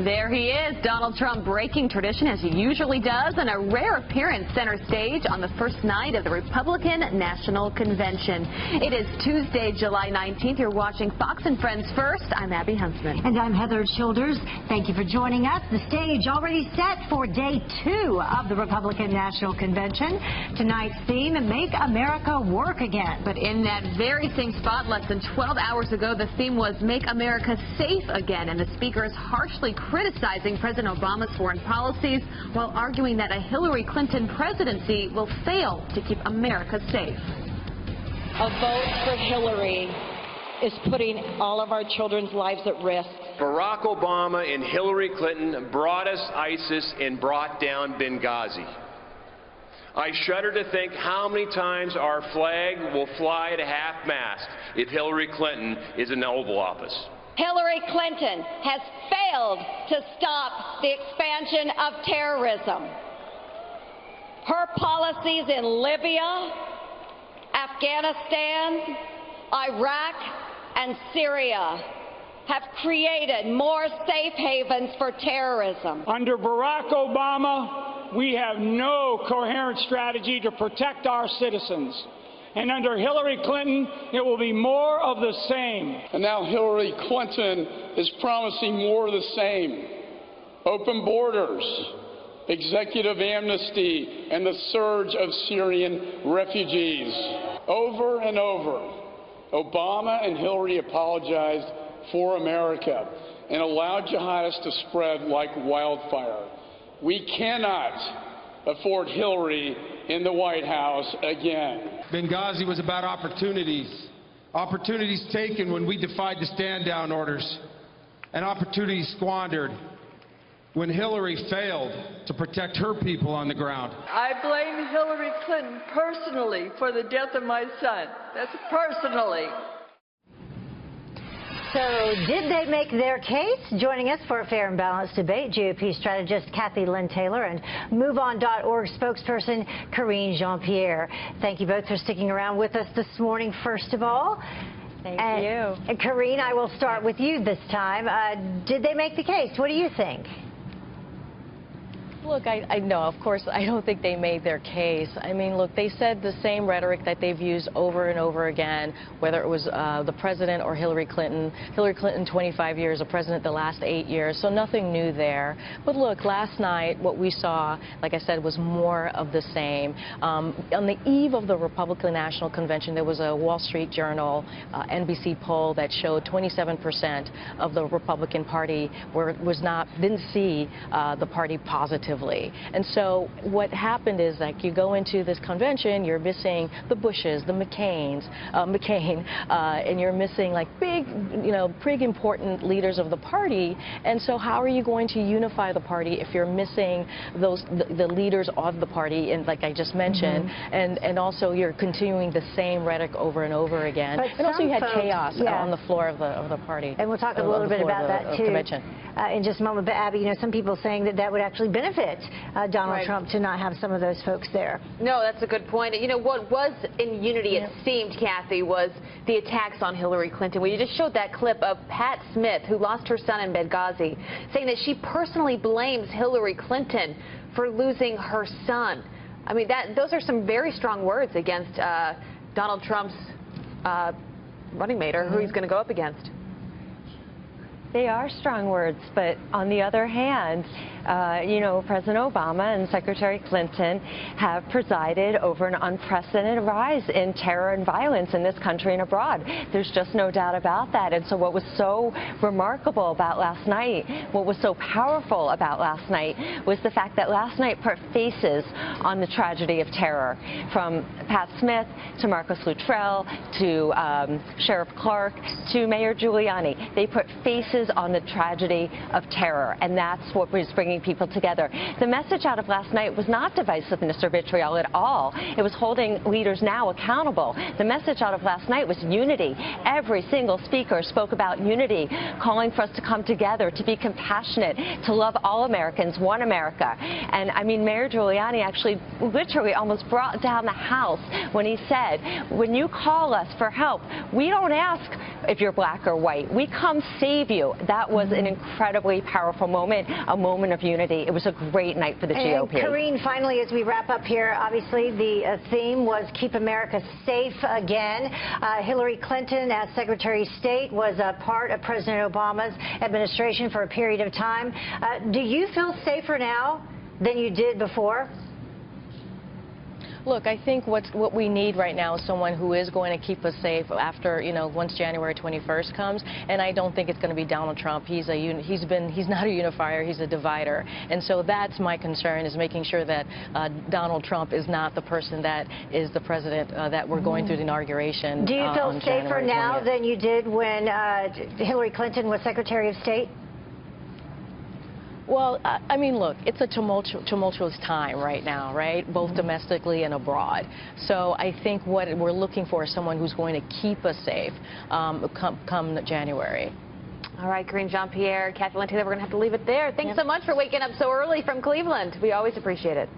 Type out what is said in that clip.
There he is, Donald Trump breaking tradition as he usually does, and a rare appearance center stage on the first night of the Republican National Convention. It is Tuesday, July 19th. You're watching Fox and Friends First. I'm Abby Huntsman. And I'm Heather Childers. Thank you for joining us. The stage already set for day 2 of the Republican National Convention. Tonight's theme, Make America Work Again. But in that very same spot, less than 12 hours ago, the theme was Make America Safe Again, and the speaker is harshly criticizing President Obama's foreign policies while arguing that a Hillary Clinton presidency will fail to keep America safe. A vote for Hillary is putting all of our children's lives at risk. Barack Obama and Hillary Clinton brought us ISIS and brought down Benghazi. I shudder to think how many times our flag will fly at half-mast if Hillary Clinton is in the Oval Office. Hillary Clinton has failed to stop the expansion of terrorism. Her policies in Libya, Afghanistan, Iraq, and Syria have created more safe havens for terrorism. Under Barack Obama, we have no coherent strategy to protect our citizens. And under Hillary Clinton, it will be more of the same. And now Hillary Clinton is promising more of the same. Open borders, executive amnesty, and the surge of Syrian refugees. Over and over, Obama and Hillary apologized for America and allowed jihadists to spread like wildfire. We cannot afford Hillary in the White House again. Benghazi was about opportunities. Opportunities taken when we defied the stand-down orders, and opportunities squandered when Hillary failed to protect her people on the ground. I blame Hillary Clinton personally for the death of my son. That's personally. So, did they make their case? Joining us for a fair and balanced debate, GOP strategist Kathy Lynn Taylor and MoveOn.org spokesperson Karine Jean-Pierre. Thank you both for sticking around with us this morning, first of all. Thank you. And Karine, I will start with you this time. Did they make the case? What do you think? Look, I know, of course, I don't think they made their case. I mean, look, they said the same rhetoric that they've used over and over again, whether it was the president or Hillary Clinton. Hillary Clinton, 25 years, the president the last 8 years, so nothing new there. But look, last night, what we saw, like I said, was more of the same. On the eve of the Republican National Convention, there was a Wall Street Journal, NBC poll that showed 27% of the Republican Party didn't see the party positively. And so what happened is, like, you go into this convention, you're missing the Bushes, the McCain, and you're missing like big important leaders of the party. And so how are you going to unify the party if you're missing the leaders of the party, and like I just mentioned, and also you're continuing the same rhetoric over and over again. But and also you had folks, chaos on the floor of the party. And we'll talk a little bit about that too in just a moment. But Abby, some people saying that would actually benefit Donald Trump to not have some of those folks there. No, that's a good point. What was in unity, it seemed, Kathy, was the attacks on Hillary Clinton. We just showed that clip of Pat Smith, who lost her son in Benghazi, saying that she personally blames Hillary Clinton for losing her son. I mean, those are some very strong words against Donald Trump's running mate, or who he's going to go up against. They are strong words, but on the other hand, President Obama and Secretary Clinton have presided over an unprecedented rise in terror and violence in this country and abroad. There's just no doubt about that. And so what was so remarkable about last night, what was so powerful about last night, was the fact that last night put faces on the tragedy of terror, from Pat Smith to Marcus Luttrell to Sheriff Clark to Mayor Giuliani. They put faces on the tragedy of terror, and that's what was bringing bringing people together. The message out of last night was not divisiveness or vitriol at all. It was holding leaders now accountable. The message out of last night was unity. Every single speaker spoke about unity, calling for us to come together, to be compassionate, to love all Americans, one America. And I mean, Mayor Giuliani actually literally almost brought down the house when he said, when you call us for help, we don't ask if you're black or white. We come save you. That was an incredibly powerful moment, a moment of unity. It was a great night for the GOP. Karine, finally, as we wrap up here, obviously the theme was Keep America Safe again. Hillary Clinton, as Secretary of State, was a part of President Obama's administration for a period of time. Do you feel safer now than you did before? Look, I think what we need right now is someone who is going to keep us safe after, once January 21st comes. And I don't think it's going to be Donald Trump. He's not a unifier. He's a divider. And so that's my concern, is making sure that Donald Trump is not the person that is the president that we're going through the inauguration. Do you feel safer now than you did when Hillary Clinton was Secretary of State? Well, I mean, look, it's a tumultuous time right now, right? Both domestically and abroad. So I think what we're looking for is someone who's going to keep us safe come January. All right, Karine Jean-Pierre, Kathy Lynn Taylor, we're going to have to leave it there. Thanks so much for waking up so early from Cleveland. We always appreciate it.